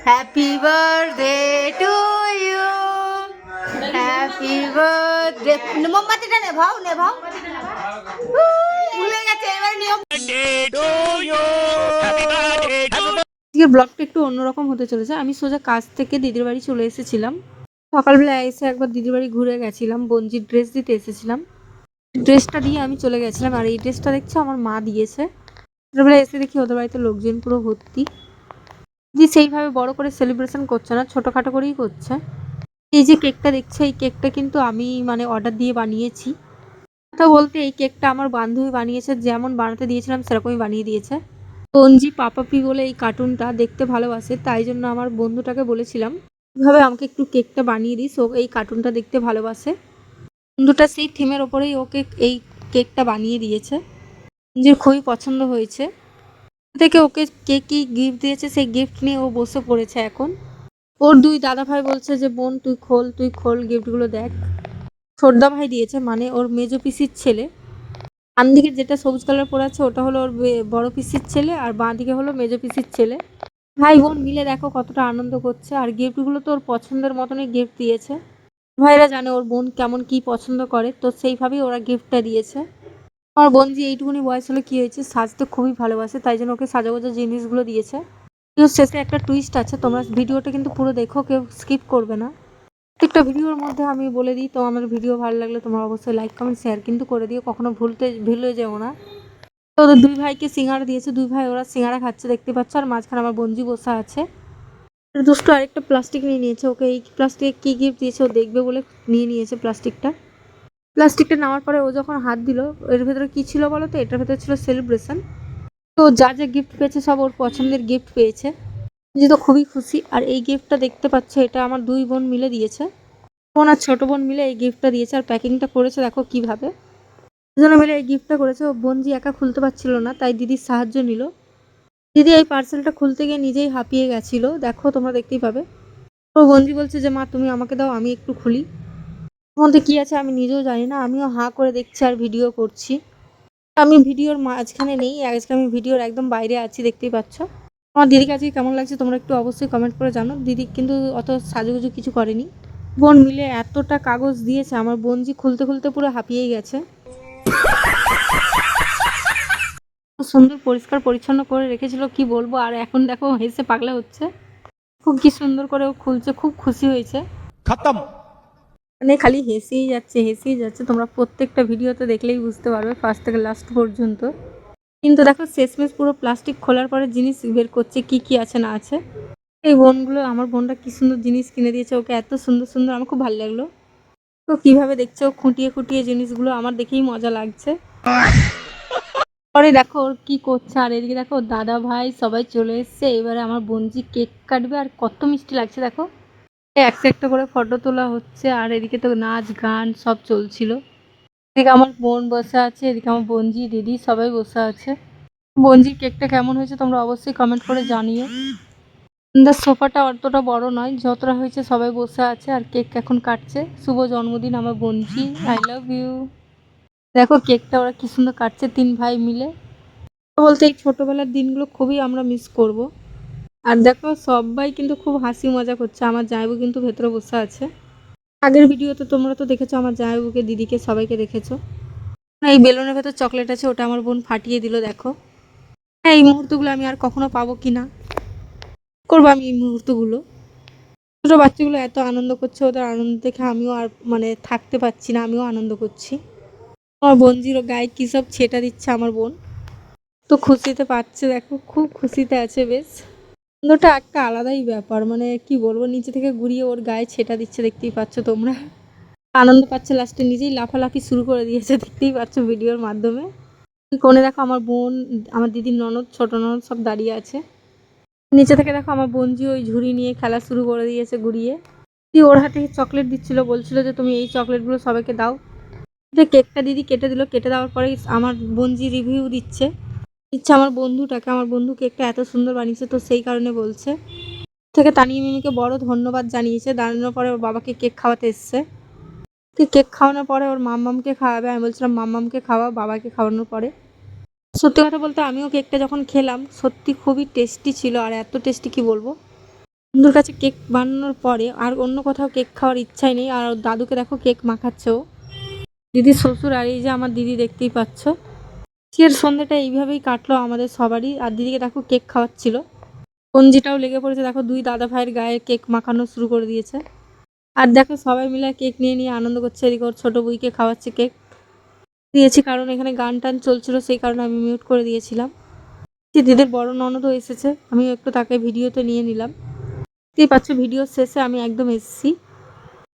Happy birthday to you, happy birthday. মোমবাতিটা নেভাও নেভাও, ভুলে গেছে এবার নিয়ম। আজকের ব্লগটা একটু অন্যরকম হতে চলেছে। আমি সোজা কাজ থেকে দিদির বাড়ি চলে এসেছিলাম। সকালবেলা এসে একবার দিদির বাড়ি ঘুরে গেছিলাম, বঞ্জির ড্রেস দিতে এসেছিলাম। ড্রেসটা দিয়ে আমি চলে গেছিলাম, আর এই ড্রেসটা দেখছি আমার মা দিয়েছে। ছোটবেলা এসে দেখি ওদের বাড়িতে লোকজন পুরো ভর্তি। যে সেইভাবে বড় করে সেলিব্রেশন করছে না, ছোটখাটো করেই করছে। এই যে কেকটা দেখছে, এই কেকটা কিন্তু আমি মানে অর্ডার দিয়ে বানিয়েছি। কথা বলতে এই কেকটা আমার বান্ধবী বানিয়েছে, যেমন বানাতে দিয়েছিলাম সেরকমই বানিয়ে দিয়েছে। তঞ্জি পাপাপি বলে এই কার্টুনটা দেখতে ভালোবাসে, তাই জন্য আমার বন্ধুটাকে বলেছিলাম এভাবে আমাকে একটু কেকটা বানিয়ে দিস, ও এই কার্টুনটা দেখতে ভালোবাসে। বন্ধুটা সেই থিমের ওপরেই ওকে এই কেকটা বানিয়ে দিয়েছে, যে খুবই পছন্দ হয়েছে। থেকে ওকে কে কি গিফট দিয়েছে সেই গিফট নিয়ে ও বসে পড়েছে এখন। ওর দুই দাদা ভাই বলছে যে বোন তুই খোল, তুই খোল, গিফটগুলো দেখ। ছোটদা ভাই দিয়েছে, মানে ওর মেজো পিসির ছেলে। ডান দিকে যেটা সবুজ কালার পরে আছে ওটা হলো ওর বড় পিসির ছেলে, আর বাঁ দিকে হলো মেজো পিসির ছেলে। ভাই বোন মিলে দেখো কতটা আনন্দ করছে, আর গিফটগুলো তো ওর পছন্দের মতনই গিফট দিয়েছে। ভাইরা জানে ওর বোন কেমন কি পছন্দ করে, তো সেইভাবেই ওরা গিফটটা দিয়েছে। আমার বোন যে এইটুকুনি বয়স হলে কি হয়েছে, সাজতে খুবই ভালোবাসে, তাই জন্য ওকে সাজাগোজা জিনিসগুলো দিয়েছে। কিন্তু শেষে একটা টুইস্ট আছে, তোমরা ভিডিওটা কিন্তু পুরো দেখো, কেউ স্কিপ করবে না। প্রত্যেকটা ভিডিওর মধ্যে আমি বলে দিই, তো আমার ভিডিও ভালো লাগলে তোমরা অবশ্যই লাইক কমেন্ট শেয়ার কিন্তু করে দিও, কখনো ভুলে যেও না। তো ওদের দুই ভাইকে সিঙ্গারা দিয়েছে, দুই ভাই ওরা সিঙ্গারা খাচ্ছে দেখতে পাচ্ছ, আর মাঝখানে আমার বঞ্জি বসে আছে। দুষ্টু আরেকটা প্লাস্টিক নিয়ে নিয়েছে, ওকে এই প্লাস্টিকে কি গিফট দিয়েছে ও দেখবে বলে নিয়ে নিয়েছে প্লাস্টিকটা নেওয়ার পরে ও যখন হাত দিল, এর ভেতরে কি ছিল বলো তো? এটার ভেতরে ছিল সেলিব্রেশন। তো যা যা গিফট পেয়েছে সব ওর পছন্দের গিফট পেয়েছে, যে তো খুবই খুশি। আর এই গিফটটা দেখতে পাচ্ছ, এটা আমার দুই বোন মিলে দিয়েছে। বোন আর ছোট বোন মিলে এই গিফটটা দিয়েছে, আর প্যাকিংটা করেছে দেখো কিভাবে। দুজনে মিলে এই গিফটটা করেছে। ও বোনজি একা খুলতে পারছিল না, তাই দিদির সাহায্য নিল। দিদি এই পার্সেলটা খুলতে গিয়ে নিজেই হাঁপিয়ে গেছিল, দেখো তোমরা দেখতেই পাবে। ও বোনজি বলছে যে মা তুমি আমাকে দাও, আমি একটু খুলি। ওর মধ্যে কি আছে আমি নিজেও জানি না, আমিও হাঁ করে দেখছি আর ভিডিও করছি। আমি ভিডিওর মাঝখানে নেই, আজকে আমি ভিডিওর একদম বাইরে আছি, দেখতেই পাচ্ছ। আমার দিদিকে আজকে কেমন লাগছে তোমরা একটু অবশ্যই কমেন্ট করে জানো। দিদি কিন্তু অত সাজুগুজু কিছু করেনি। বোন মিলে এতটা কাগজ দিয়েছে, আমার বোনজি খুলতে খুলতে পুরো হাঁপিয়েই গেছে। সুন্দর পরিষ্কার পরিচ্ছন্ন করে রেখেছিল, কি বলবো। আর এখন দেখো হেসে পাগলা হচ্ছে, খুব কি সুন্দর করে ও খুলছে, খুব খুশি হয়েছে। খতম, মানে খালি হেসেই যাচ্ছে হেসেই যাচ্ছে, তোমরা প্রত্যেকটা ভিডিওতে দেখলেই বুঝতে পারবে ফার্স্ট থেকে লাস্ট পর্যন্ত। কিন্তু দেখো শেষমেশ পুরো প্লাস্টিক খোলার পরে জিনিস বের করছে, কি কি আছে না আছে। এই বোনগুলো, আমার বোনটা কি সুন্দর জিনিস কিনে দিয়েছে ওকে, এত সুন্দর সুন্দর, আমার খুব ভালো লাগলো। তো কিভাবে দেখছো খুঁটিয়ে খুঁটিয়ে জিনিসগুলো, আমার দেখেই মজা লাগছে। পরে দেখো ওর কি করছে, আর এদিকে দেখো দাদা ভাই সবাই চলে এসছে। এবারে আমার বোনজি কেক কাটবে, আর কত মিষ্টি লাগছে দেখো। একটা একটা করে ফটো তোলা হচ্ছে, আর এদিকে তো নাচ গান সব চলছিল। এদিকে আমার বোন বসে আছে, এদিকে আমার বোনজি দিদি সবাই বসে আছে। বোনজির কেকটা কেমন হয়েছে তোমরা অবশ্যই কমেন্ট করে জানিও। সোফাটা অতটা বড় নয়, যতটা হয়েছে সবাই বসে আছে, আর কেক এখন কাটছে। শুভ জন্মদিন আমার বোনজি, আই লাভ ইউ। দেখো কেকটা ওরা কি সুন্দর কাটছে তিন ভাই মিলে। বলতে এই ছোটবেলার দিনগুলো খুবই আমরা মিস করব। আর দেখো সবাই কিন্তু খুব হাসি মজা করছে, আমার জামাইবু কিন্তু ভেতরে বসে আছে। আগের ভিডিওতে তোমরা তো দেখেছো আমার জামাইবুকে, দিদিকে, সবাইকে দেখেছো। এই বেলুনের ভেতর চকলেট আছে, ওটা আমার বোন ফাটিয়ে দিল দেখো। হ্যাঁ, এই মুহূর্তগুলো আমি আর কখনো পাবো কিনা, করবো আমি এই মুহূর্তগুলো। ছোটো বাচ্চাগুলো এত আনন্দ করছে, ওদের আনন্দ দেখে আমিও আর মানে থাকতে পারছি না, আমিও আনন্দ করছি। আমার বোনজিরও গায়ে কী সব ছেটা দিচ্ছে আমার বোন, তো খুশিতে পাচ্ছে দেখো, খুব খুশিতে আছে বেশ। আনন্দটা একটা আলাদাই ব্যাপার, মানে কি বলবো, নিচে থেকে ঘুরিয়ে ওর গায়ে ছেটা দিচ্ছে, দেখতেই পাচ্ছ তোমরা। আনন্দ পাচ্ছে, লাস্টে নিজেই লাফালাফি শুরু করে দিয়েছে, দেখতেই পাচ্ছ ভিডিওর মাধ্যমে। কোণে দেখো আমার বোন, আমার দিদির ননদ, ছোট ননদ সব দাঁড়িয়ে আছে। নিচে থেকে দেখো আমার বোনজি ওই ঝুড়ি নিয়ে খেলা শুরু করে দিয়েছে ঘুরিয়ে। দিদি ওর হাতে চকলেট দিচ্ছিল, বলছিল যে তুমি এই চকলেটগুলো সবাইকে দাও। যে কেকটা দিদি কেটে দিল, কেটে দেওয়ার পরে আমার বোনজি রিভিউ দিচ্ছে আমার বন্ধুটাকে, আমার বন্ধু কেকটা এত সুন্দর বানিয়েছে, তো সেই কারণে বলছে। থেকে তানিয়া মিমিকে বড় ধন্যবাদ জানিয়েছে, দাঁড়ানোর পরে ওর বাবাকে কেক খাওয়াতে এসছে। কেক খাওয়ানোর পরে ওর মাম্মামকে খাওয়াবে, আমি বলছিলাম মাম্মামকে খাওয়া, বাবাকে খাওয়ানোর পরে। সত্যি কথা বলতে আমিও কেকটা যখন খেলাম সত্যি খুবই টেস্টি ছিল, আর এত টেস্টি কি বলবো। বন্ধুর কাছে কেক বানানোর পরে আর অন্য কোথাও কেক খাওয়ার ইচ্ছাই নেই। আর দাদুকে দেখো কেক মাখাচ্ছে ও, দিদির শ্বশুর। আর এই যে আমার দিদি, দেখতেই পাচ্ছ। আজকের সন্ধ্যাটা এইভাবেই কাটলো আমাদের সবারই। আর দিদিকে দেখো কেক খাওয়াচ্ছিল, কঞ্জিটাও লেগে পড়েছে। দেখো দুই দাদা ভাইয়ের গায়ে কেক মাখানো শুরু করে দিয়েছে। আর দেখো সবাই মিলে কেক নিয়ে নিয়ে আনন্দ করছে। এদিকে ওর ছোট বউকে খাওয়াচ্ছে কেক। দিয়েছি কারণ এখানে গান টান চলছিল, সেই কারণে আমি মিউট করে দিয়েছিলাম। দিদির বড় ননদও এসেছে, আমি একটু তাকে ভিডিওতে নিয়ে নিলাম। দেখতেই পাচ্ছ ভিডিও শেষে আমি একদম এসেছি।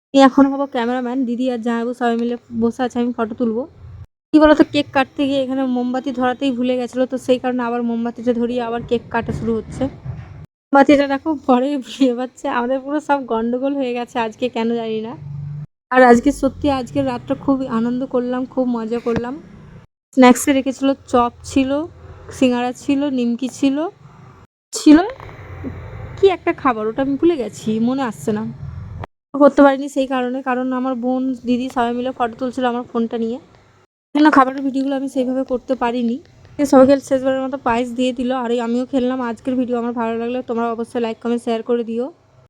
আমি এখন হবো ক্যামেরাম্যান, দিদি আর জামাইবাবু সবাই মিলে বসে আছে, আমি ফটো তুলবো। কি বলতো, কেক কাটতে গিয়ে এখানে মোমবাতি ধরাতেই ভুলে গেছিলো, তো সেই কারণে আবার মোমবাতিটা ধরিয়ে আবার কেক কাটা শুরু হচ্ছে। মোমবাতিটা দেখো পরে ভুলিয়ে পাচ্ছে। আমাদের পুরো সব গন্ডগোল হয়ে গেছে আজকে, কেন জানি না। আর আজকে সত্যি আজকের রাতটা খুব আনন্দ করলাম, খুব মজা করলাম। স্ন্যাক্সে রেখেছিল চপ ছিল, সিঙ্গারা ছিল, নিমকি ছিল, ছিল কি একটা খাবার, ওটা আমি ভুলে গেছি, মনে আসছে না। করতে পারিনি সেই কারণে, কারণ আমার বোন দিদি সবাই মিলে ফটো তুলছিল আমার ফোনটা নিয়ে। কেন খাবারের ভিডিওগুলো আমি সেইভাবে করতে পারিনি। সবাইকে শেষবারের মতো পায়েস দিয়ে দিল, আর আমিও খেললাম। আজকের ভিডিও আমার ভালো লাগলে তোমরা অবশ্যই লাইক কমেন্ট শেয়ার করে দিও।